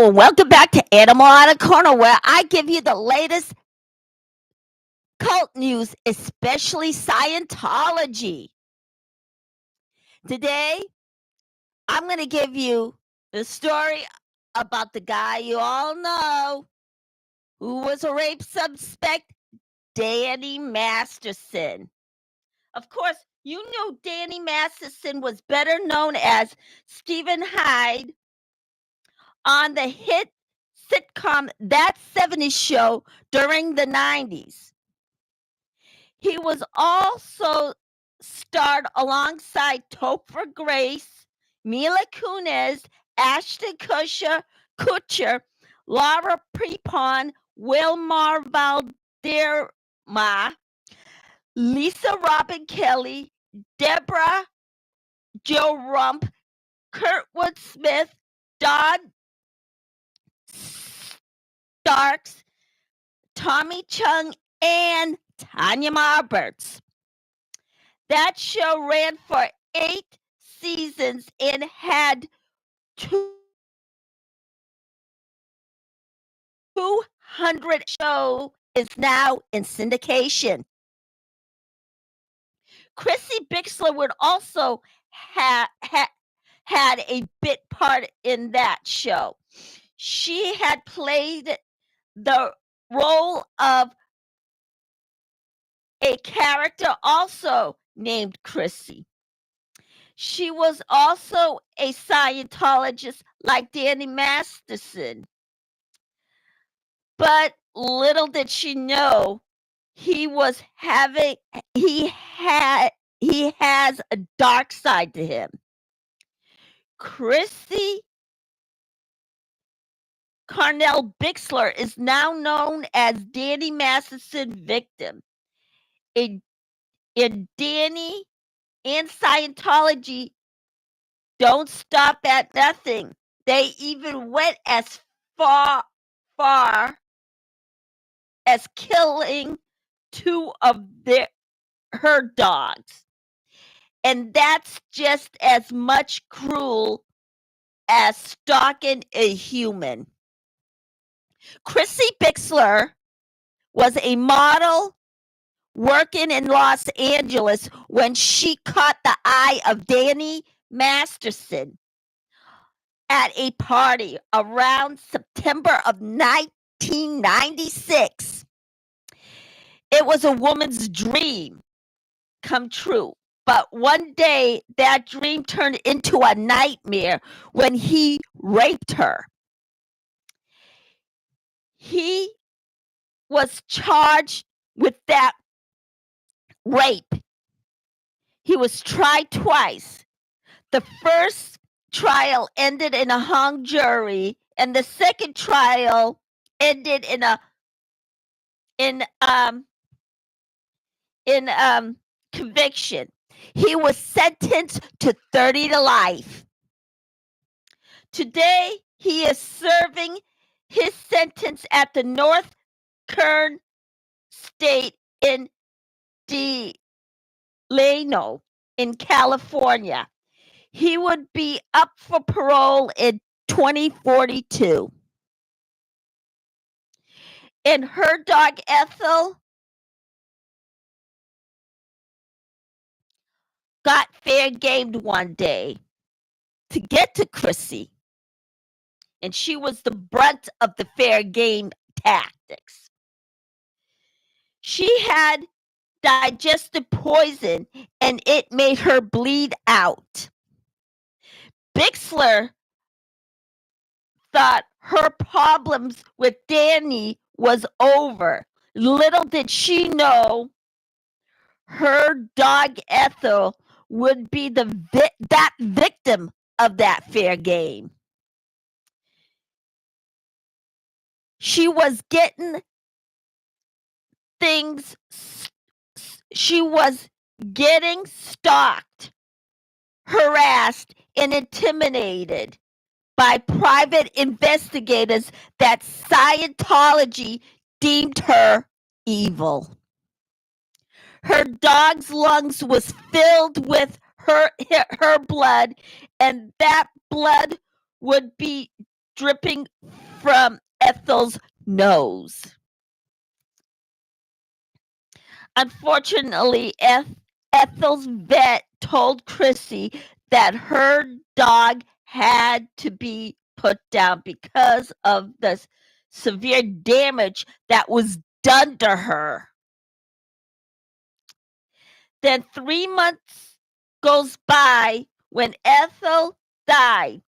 Hello and welcome back to Animal on a Corner, where I give you the latest cult news, especially Scientology. Today, I'm going to give you the story about the guy you all know who was a rape suspect, Danny Masterson. Of course, you know Danny Masterson was better known as Stephen Hyde on the hit sitcom That 70s Show during the 90s. He was also starred alongside Topher Grace, Mila Kunis, Ashton Kutcher, Laura Prepon, Wilmar Valderrama, Lisa Robin Kelly, Deborah Jo Rump, Kurtwood Smith, Don Starks, Tommy Chung, and Tanya Roberts. That show ran for 8 seasons and had 200 show is now in syndication. Chrissy Bixler would also had a bit part in that show. She had played the role of a character also named Chrissy. She was also a Scientologist like Danny Masterson. But little did she know he has a dark side to him. Chrissy Carnell Bixler is now known as Danny Masterson victim. And Danny and Scientology don't stop at nothing. They even went as far as killing 2 of her dogs. And that's just as much cruel as stalking a human. Chrissy Bixler was a model working in Los Angeles when she caught the eye of Danny Masterson at a party around September of 1996. It was a woman's dream come true. But one day, that dream turned into a nightmare when he raped her. He was charged with that rape. He was tried twice. The first trial ended in a hung jury, and the second trial ended in conviction. He was sentenced to 30 to life. Today, he is serving his sentence at the North Kern State in Delano in California. He would be up for parole in 2042. And her dog Ethel got fair gamed one day to get to Chrissy. And she was the brunt of the fair game tactics. She had digested poison and it made her bleed out. Bixler thought her problems with Danny was over. Little did she know her dog Ethel would be that victim of that fair game. She was getting things. She was getting stalked, harassed, and intimidated by private investigators that Scientology deemed her evil. Her dog's lungs was filled with her blood, and that blood would be dripping from Ethel's nose. Unfortunately, Ethel's vet told Chrissy that her dog had to be put down because of the severe damage that was done to her. Then 3 months goes by when Ethel died.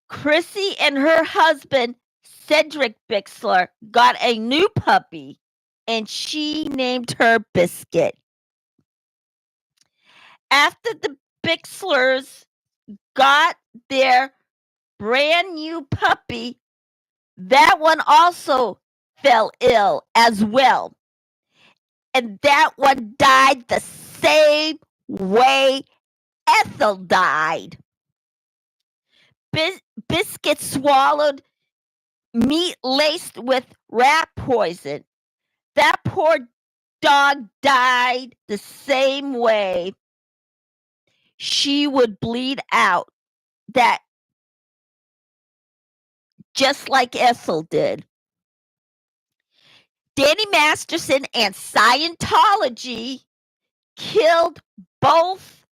Chrissy and her husband, Cedric Bixler, got a new puppy, and she named her Biscuit. After the Bixlers got their brand new puppy, that one also fell ill as well. And that one died the same way Ethel died. Biscuit swallowed meat laced with rat poison. That poor dog died the same way. She would bleed out, that just like Ethel did. Danny Masterson and Scientology killed both,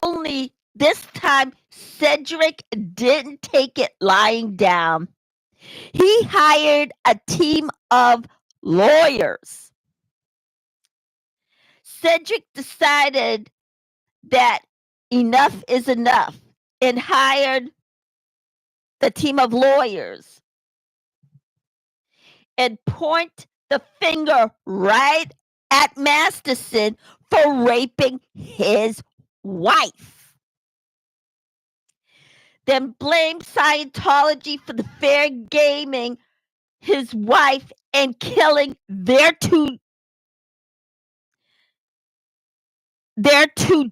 only this time Cedric didn't take it lying down. He hired a team of lawyers. Cedric decided that enough is enough and hired the team of lawyers and point the finger right at Masterson for raping his wife. Then blame Scientology for the fair gaming his wife and killing their two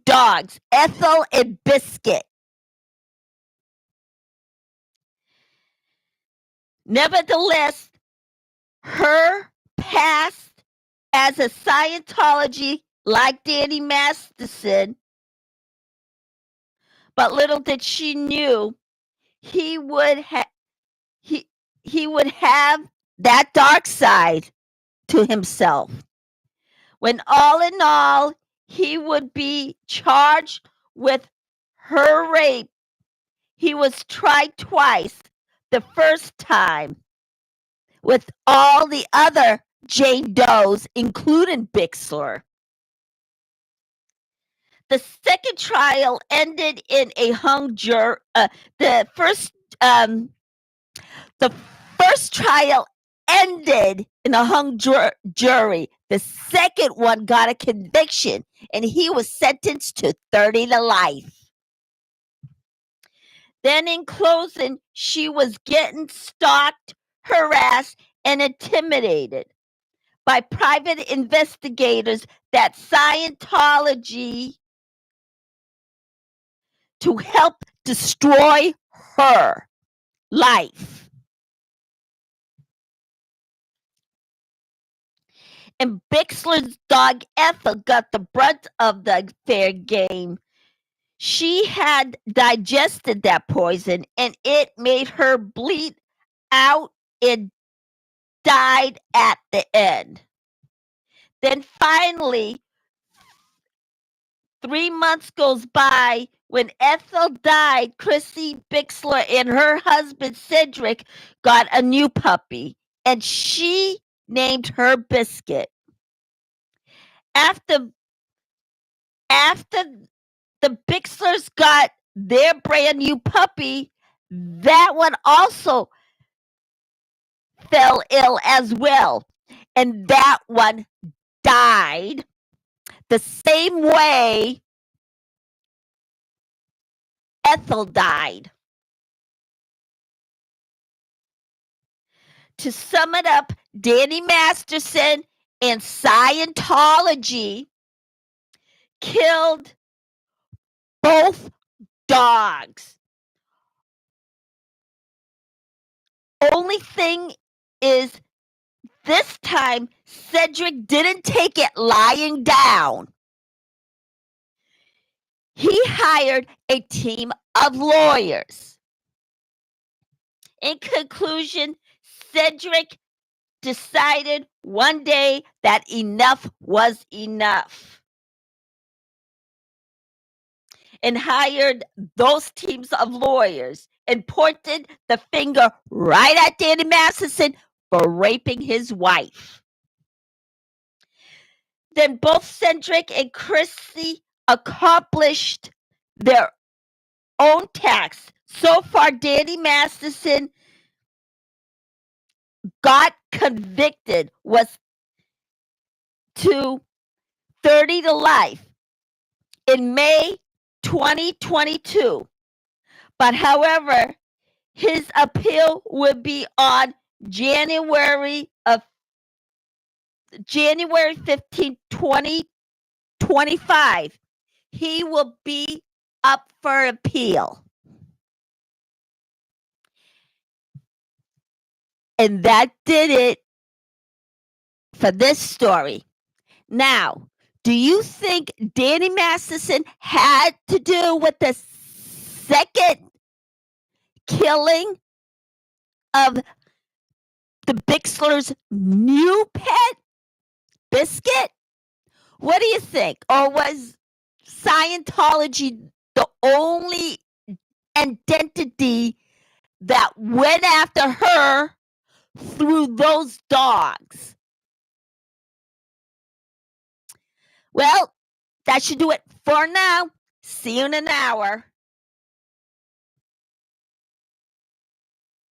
dogs, Ethel and Biscuit. Nevertheless, her past as a Scientology, like Danny Masterson, but little did she knew he would have that dark side to himself. When all in all, he would be charged with her rape. He was tried twice. The first time with all the other Jane Does, including Bixler. The second trial ended in a hung jury. The first trial ended in a hung jury. The second one got a conviction, and he was sentenced to 30 to life. Then in closing, she was getting stalked, harassed, and intimidated by private investigators that Scientology to help destroy her life. And Bixler's dog Ethel got the brunt of the fair game. She had digested that poison, and it made her bleed out and died at the end. Then finally, 3 months goes by. When Ethel died, Chrissy Bixler and her husband Cedric got a new puppy, and she named her Biscuit. After the Bixlers got their brand new puppy, that one also fell ill as well, and that one died the same way Ethel died. To sum it up, Danny Masterson and Scientology killed both dogs. Only thing is, this time Cedric didn't take it lying down. He hired a team of lawyers. In conclusion, Cedric decided one day that enough was enough and hired those teams of lawyers and pointed the finger right at Danny Masterson for raping his wife. Then both Cedric and Chrissy accomplished their own task. So far, Danny Masterson got convicted, was to 30 to life in May 2022. But however, his appeal will be on January 15, 2025. He will be up for appeal. And that did it for this story. Now, do you think Danny Masterson had to do with the second killing of the Bixler's new pet, Biscuit? What do you think? Or was Scientology the only entity that went after her through those dogs? Well, that should do it for now. See you in an hour.